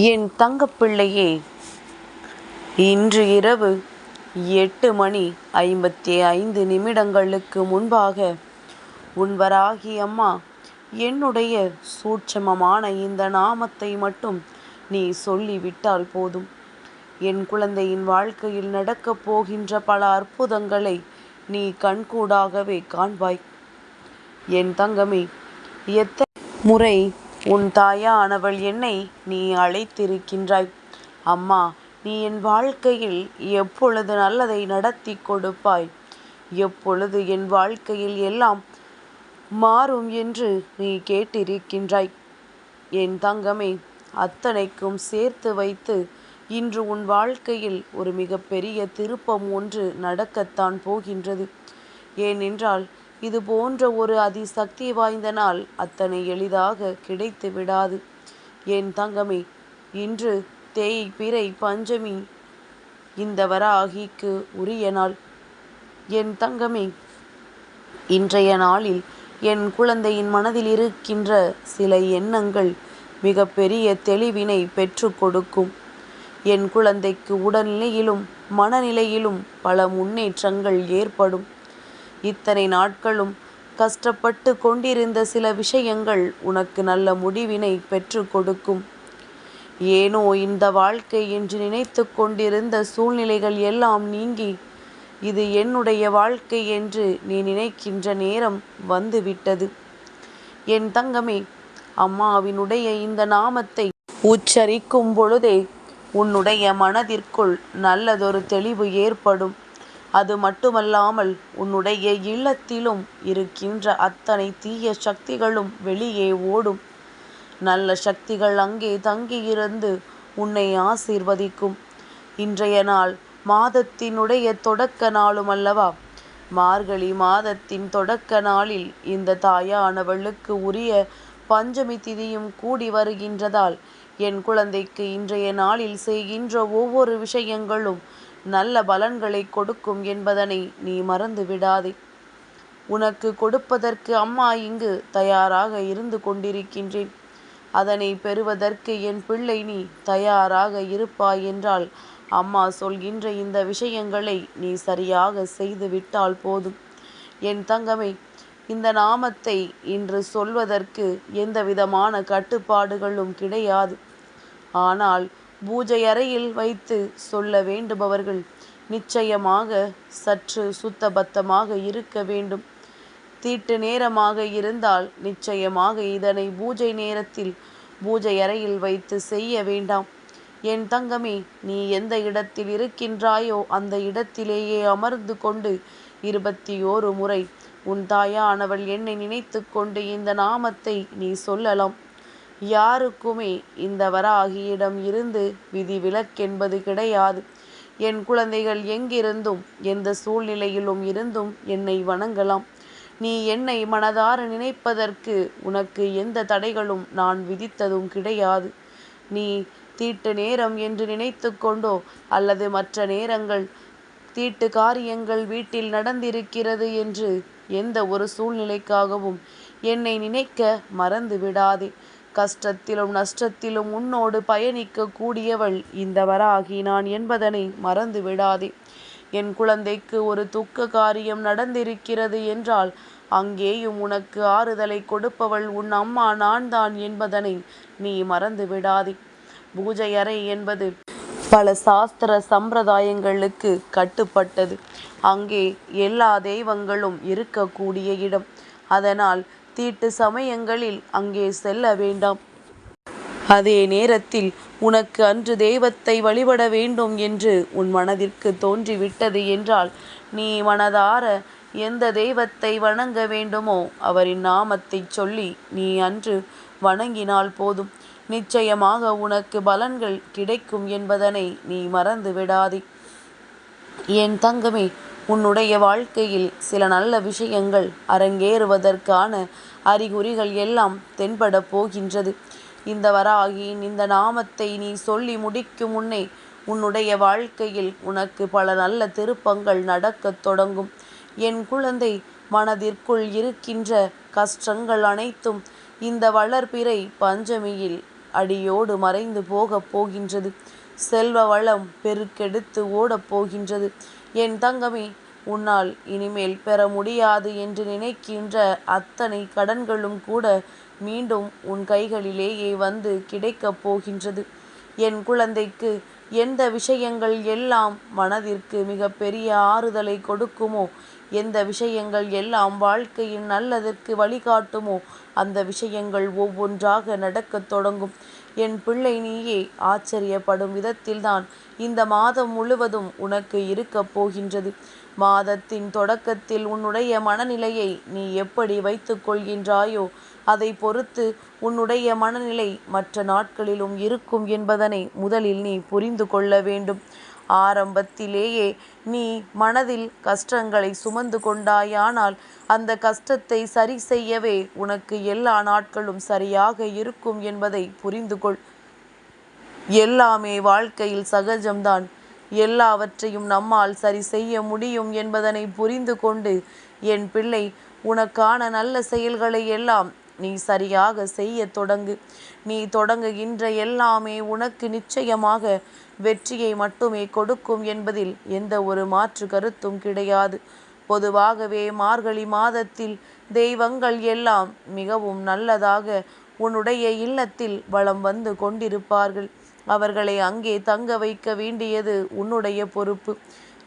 என் தங்கப்பிள்ளையே, இன்று இரவு 8:55 முன்பாக உன் வராகி அம்மா என்னுடைய சூட்சமமான இந்த நாமத்தை மட்டும் நீ சொல்லிவிட்டால் போதும். என் குழந்தையின் வாழ்க்கையில் நடக்கப் போகின்ற பல அற்புதங்களை நீ கண்கூடாகவே காண்பாய். என் தங்கமே, எத்தனை முறை உன் தாயானவள் என்னை நீ அழைத்திருக்கின்றாய். அம்மா, நீ என் வாழ்க்கையில் எப்பொழுது நல்லதை நடத்தி கொடுப்பாய், எப்பொழுது என் வாழ்க்கையில் எல்லாம் மாறும் என்று நீ கேட்டிருக்கின்றாய். என் தங்கமே, அத்தனைக்கும் சேர்த்து வைத்து இன்று உன் வாழ்க்கையில் ஒரு மிகப்பெரிய திருப்பம் ஒன்று நடக்கத்தான் போகின்றது. ஏனென்றால் இது போன்ற ஒரு அதிசக்தி வாய்ந்த நாள் அத்தனை எளிதாக கிடைத்து விடாது. என் தங்கமே, இன்று தேய்பிறை பஞ்சமி, இந்த வராகிக்கு உரிய நாள். என் தங்கமே, இன்றைய நாளில் என் குழந்தையின் மனதில் இருக்கின்ற சில எண்ணங்கள் மிகப்பெரிய தெளிவினை பெற்று கொடுக்கும். என் குழந்தைக்கு உடல்நிலையிலும் மனநிலையிலும் பல முன்னேற்றங்கள் ஏற்படும். இத்தனை நாட்களும் கஷ்டப்பட்டு கொண்டிருந்த சில விஷயங்கள் உனக்கு நல்ல முடிவினை பெற்று கொடுக்கும். ஏனோ இந்த வாழ்க்கை என்று நினைத்து கொண்டிருந்த சூழ்நிலைகள் எல்லாம் நீங்கி இது என்னுடைய வாழ்க்கை என்று நீ நினைக்கின்ற நேரம் வந்துவிட்டது. என் தங்கமே, அம்மாவினுடைய இந்த நாமத்தை உச்சரிக்கும் பொழுதே உன்னுடைய மனதிற்குள் நல்லதொரு தெளிவு ஏற்படும். அது மட்டுமல்லாமல் உன்னுடைய இல்லத்திலும் இருக்கின்ற அத்தனை தீய சக்திகளும் வெளியே ஓடும். நல்ல சக்திகள் அங்கே தங்கியிருந்து உன்னை ஆசீர்வதிக்கும். இன்றைய நாள் மாதத்தினுடைய தொடக்க நாளும் அல்லவா? மார்கழி மாதத்தின் தொடக்க நாளில் இந்த தாயானவளுக்கு உரிய பஞ்சமி திதியும் கூடி வருகின்றதால் என் குழந்தைக்கு இன்றைய நாளில் செய்கின்ற ஒவ்வொரு விஷயங்களும் நல்ல பலன்களை கொடுக்கும் என்பதனை நீ மறந்து விடாதே. உனக்கு கொடுப்பதற்கு அம்மா இங்கு தயாராக இருந்து கொண்டிருக்கின்றேன். அதனை பெறுவதற்கு என் பிள்ளை நீ தயாராக இருப்பாய் என்றால் அம்மா சொல்கின்ற இந்த விஷயங்களை நீ சரியாக செய்து விட்டால் போதும். என் தங்கமே, இந்த நாமத்தை இன்று சொல்வதற்கு எந்த விதமான கட்டுப்பாடுகளும் கிடையாது. ஆனால் பூஜை அறையில் வைத்து சொல்ல வேண்டுபவர்கள் நிச்சயமாக சற்று சுத்தபத்தமாக இருக்க வேண்டும். தீட்டு நேரமாக இருந்தால் நிச்சயமாக இதனை பூஜை நேரத்தில் பூஜை அறையில் வைத்து செய்ய வேண்டாம். என் தங்கமே, நீ எந்த இடத்தில் இருக்கின்றாயோ அந்த இடத்திலேயே அமர்ந்து கொண்டு 21 முறை உன் தாயானவள் என்னை நினைத்து கொண்டு இந்த நாமத்தை நீ சொல்லலாம். யாருக்குமே இந்த வராகியிடம் இருந்து விதிவிலக்கென்பது கிடையாது. என் குழந்தைகள் எங்கிருந்தும் எந்த சூழ்நிலையிலும் இருந்தும் என்னை வணங்கலாம். நீ என்னை மனதார நினைப்பதற்கு உனக்கு எந்த தடைகளும் நான் விதித்ததும் கிடையாது. நீ தீட்டு நேரம் என்று நினைத்து கொண்டோ அல்லது மற்ற நேரங்கள் தீட்டு காரியங்கள் வீட்டில் நடந்திருக்கிறது என்று எந்த ஒரு சூழ்நிலைக்காகவும் என்னை நினைக்க மறந்து விடாதே. கஷ்டத்திலும் நஷ்டத்திலும் உன்னோடு பயணிக்க கூடியவள் இந்த வராகி நான் என்பதனை மறந்து விடாதே. என் குழந்தைக்கு ஒரு துக்க காரியம் நடந்திருக்கிறது என்றால் அங்கேயும் உனக்கு ஆறுதலை கொடுப்பவள் உன் அம்மா நான் தான் என்பதனை நீ மறந்து விடாதே. பூஜை அறை என்பது பல சாஸ்திர சம்பிரதாயங்களுக்கு கட்டுப்பட்டது. அங்கே எல்லா தெய்வங்களும் இருக்கக்கூடிய இடம். அதனால் தீட்டு சமயங்களில் அங்கே செல்ல வேண்டாம். அதே நேரத்தில் உனக்கு அன்று தெய்வத்தை வழிபட வேண்டும் என்று உன் மனதிற்கு தோன்றிவிட்டது என்றால் நீ மனதார எந்த தெய்வத்தை வணங்க வேண்டுமோ அவரின் நாமத்தை சொல்லி நீ அன்று வணங்கினால் போதும். நிச்சயமாக உனக்கு பலன்கள் கிடைக்கும் என்பதனை நீ மறந்து விடாதே. என் தங்கமே, உன்னுடைய வாழ்க்கையில் சில நல்ல விஷயங்கள் அரங்கேறுவதற்கான அறிகுறிகள் எல்லாம் தென்பட போகின்றது. இந்த வராகியின் இந்த நாமத்தை நீ சொல்லி முடிக்கும் முன்னே உன்னுடைய வாழ்க்கையில் உனக்கு பல நல்ல திருப்பங்கள் நடக்கத் தொடங்கும். என் குழந்தை, மனதிற்குள் இருக்கின்ற கஷ்டங்கள் அனைத்தும் இந்த வளர்பிறை பஞ்சமியில் அடியோடு மறைந்து போகப் போகின்றது. செல்வ வளம் பெருக்கெடுத்து ஓடப் போகின்றது. என் தங்கமே, உன்னால் இனிமேல் பெற முடியாது என்று நினைக்கின்ற அத்தனை கடன்களும் கூட மீண்டும் உன் கைகளிலேயே வந்து கிடைக்கப் போகின்றது. என் குழந்தைக்கு எந்த விஷயங்கள் எல்லாம் மனதிற்கு மிக பெரிய ஆறுதலை கொடுக்குமோ, எந்த விஷயங்கள் எல்லாம் வாழ்க்கையின் நல்லதற்கு வழிகாட்டுமோ, அந்த விஷயங்கள் ஒவ்வொன்றாக நடக்கத் தொடங்கும். என் பிள்ளை, நீயே ஆச்சரியப்படும் விதத்தில்தான் இந்த மாதம் முழுவதும் உனக்கு இருக்கப் போகின்றது. மாதத்தின் தொடக்கத்தில் உன்னுடைய மனநிலையை நீ எப்படி வைத்துக் கொள்கின்றாயோ, அதை பொறுத்து உன்னுடைய மனநிலை மற்ற நாட்களிலும் இருக்கும் என்பதனை முதலில் நீ புரிந்து கொள்ள வேண்டும். ஆரம்பத்திலேயே நீ மனதில் கஷ்டங்களை சுமந்து கொண்டாயானால் அந்த கஷ்டத்தை சரி செய்யவே உனக்கு எல்லா நாட்களும் சரியாக இருக்கும் என்பதை புரிந்து கொள். எல்லாமே வாழ்க்கையில் சகஜம்தான். எல்லாவற்றையும் நம்மால் சரி செய்ய முடியும் என்பதனை புரிந்து கொண்டு என் பிள்ளை, உனக்கான நல்ல செயல்களை எல்லாம் நீ சரியாக செய்ய தொடங்கு. நீ தொடங்குகின்ற எல்லாமே உனக்கு நிச்சயமாக வெற்றியை மட்டுமே கொடுக்கும் என்பதில் எந்த ஒரு மாற்று கருத்தும் கிடையாது. பொதுவாகவே மார்கழி மாதத்தில் தெய்வங்கள் எல்லாம் மிகவும் நல்லதாக உன்னுடைய இல்லத்தில் வலம் வந்து கொண்டிருப்பார்கள். அவர்களை அங்கே தங்க வைக்க வேண்டியது உன்னுடைய பொறுப்பு.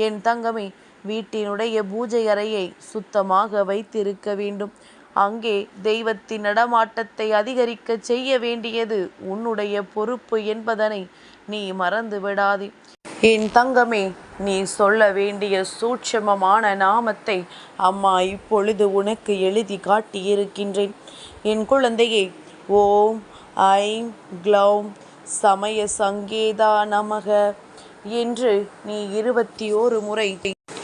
என் தங்கமே, வீட்டினுடைய பூஜை அறையை சுத்தமாக வைத்திருக்க வேண்டும். அங்கே தெய்வத்தின் நடமாட்டத்தை அதிகரிக்க செய்ய வேண்டியது உன்னுடைய பொறுப்பு என்பதனை நீ மறந்து விடாதே. என் தங்கமே, நீ சொல்ல வேண்டிய சூட்சமமான நாமத்தை அம்மா இப்பொழுது உனக்கு எழுதி காட்டியிருக்கின்றேன். என் குழந்தையே, ஓம் ஐம் க்ளௌம் சமய சங்கேதா நமக என்று நீ 21 முறை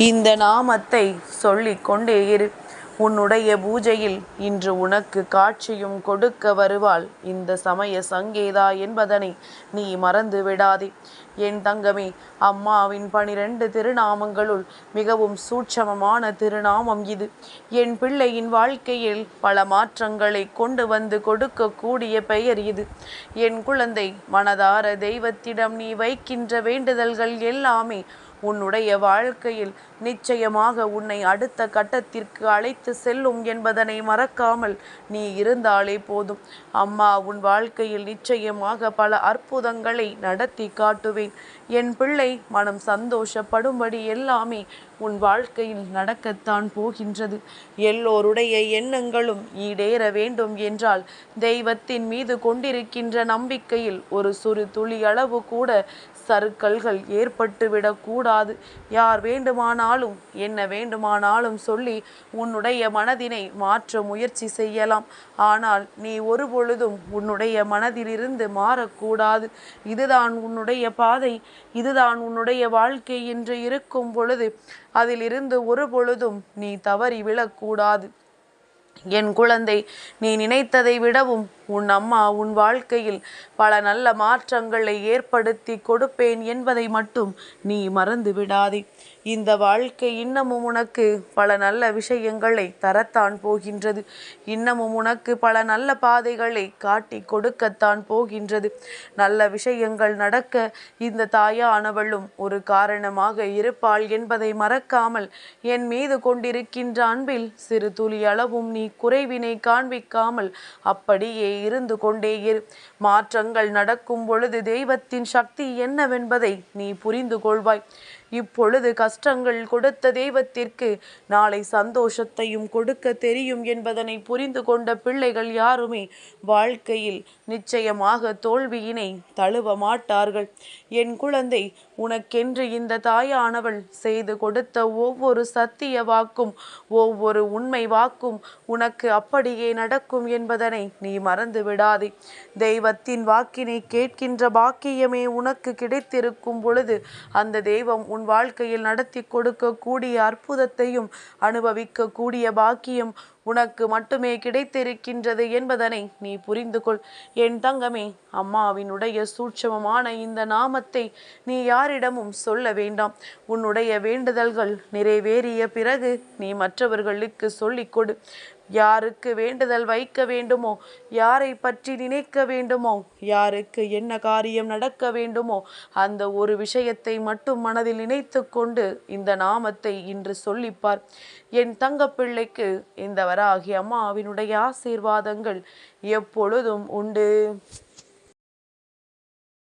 இந்த நாமத்தை சொல்லிக் கொண்டே இரு. உன்னுடைய பூஜையில் இன்று உனக்கு காட்சியும் கொடுக்க வருவாள் இந்த சமய சங்கேதா என்பதனை நீ மறந்து விடாதே. என் தங்கமே, அம்மாவின் 12 திருநாமங்களுள் மிகவும் சூட்சமமான திருநாமம் இது. என் பிள்ளையின் வாழ்க்கையில் பல மாற்றங்களை கொண்டு வந்து கொடுக்கக்கூடிய பெயர் இது. என் குழந்தை, மனதார தெய்வத்திடம் நீ வைக்கின்ற வேண்டுதல்கள் எல்லாமே உன்னுடைய வாழ்க்கையில் நிச்சயமாக உன்னை அடுத்த கட்டத்திற்கு அழைத்து செல்லும் என்பதனை மறக்காமல் நீ இருந்தாலே போதும். அம்மா உன் வாழ்க்கையில் நிச்சயமாக பல அற்புதங்களை நடத்தி காட்டுவேன். என் பிள்ளை, மனம் சந்தோஷப்படும்படி எல்லாமே உன் வாழ்க்கையில் நடக்கத்தான் போகின்றது. எல்லோருடைய எண்ணங்களும் ஈடேற வேண்டும் என்றால் தெய்வத்தின் மீது கொண்டிருக்கின்ற நம்பிக்கையில் ஒரு சிறு துளி அளவு கூட சறுக்கல்கள் ஏற்பட்டுவிடக்கூடாது. யார் வேண்டுமானாலும் என்ன வேண்டுமானாலும் சொல்லி உன்னுடைய மனதினை மாற்ற முயற்சி செய்யலாம். ஆனால் நீ ஒருபொழுதும் உன்னுடைய மனதிலிருந்து மாறக்கூடாது. இதுதான் உன்னுடைய பாதை, இதுதான் உன்னுடைய வாழ்க்கை என்று இருக்கும் பொழுது அதிலிருந்து ஒரு பொழுதும் நீ தவறி விழக்கூடாது. என் குழந்தை, நீ நினைத்ததை விடவும் உன் அம்மா உன் வாழ்க்கையில் பல நல்ல மாற்றங்களை ஏற்படுத்தி கொடுப்பேன் என்பதை மட்டும் நீ மறந்து விடாதே. இந்த வாழ்க்கை இன்னமும் உனக்கு பல நல்ல விஷயங்களை தரத்தான் போகின்றது. இன்னமும் உனக்கு பல நல்ல பாதைகளை காட்டி கொடுக்கத்தான் போகின்றது. நல்ல விஷயங்கள் நடக்க இந்த தாயானவளும் ஒரு காரணமாக இருப்பாள் என்பதை மறக்காமல் என் மீது கொண்டிருக்கின்ற அன்பில் சிறு துளி அளவும் நீ குறைவினை காண்பிக்காமல் அப்படியே இருந்து கொண்டே இரு. மாற்றங்கள் நடக்கும் பொழுது தெய்வத்தின் சக்தி என்னவென்பதை நீ புரிந்து கொள்வாய். இப்பொழுது கஷ்டங்கள் கொடுத்த தெய்வத்திற்கு நாளை சந்தோஷத்தையும் கொடுக்க தெரியும் என்பதனை புரிந்து கொண்ட பிள்ளைகள் யாருமே வாழ்க்கையில் நிச்சயமாக தோல்வியினை தழுவ மாட்டார்கள். என் குழந்தை, உனக்கென்று இந்த தாயானவள் செய்து கொடுத்த ஒவ்வொரு சத்திய வாக்கும் ஒவ்வொரு உண்மை வாக்கும் உனக்கு அப்படியே நடக்கும் என்பதனை நீ மறந்து விடாதே. தெய்வத்தின் வாக்கினை கேட்கின்ற பாக்கியமே உனக்கு கிடைத்திருக்கும் பொழுது அந்த தெய்வம் உன் வாழ்க்கையில் நடத்தி கொடுக்கக்கூடிய அற்புதத்தையும் அனுபவிக்கக்கூடிய பாக்கியம் உனக்கு மட்டுமே கிடைத்திருக்கின்றது என்பதனை நீ புரிந்து கொள். என் தங்கமே, அம்மாவினுடைய சூட்சமமான இந்த நாமத்தை நீ யாரிடமும் சொல்ல வேண்டாம். உன்னுடைய வேண்டுதல்கள் நிறைவேறிய பிறகு நீ மற்றவர்களுக்கு சொல்லிக் கொடு. யாருக்கு வேண்டுதல் வைக்க வேண்டுமோ, யாரை பற்றி நினைக்க வேண்டுமோ, யாருக்கு என்ன காரியம் நடக்க வேண்டுமோ, அந்த ஒரு விஷயத்தை மட்டும் மனதில் நினைத்து கொண்டு இந்த நாமத்தை இன்று சொல்லிப்பார். என் தங்கப்பிள்ளைக்கு இந்த வராகி அம்மாவினுடைய ஆசீர்வாதங்கள் எப்பொழுதும் உண்டு.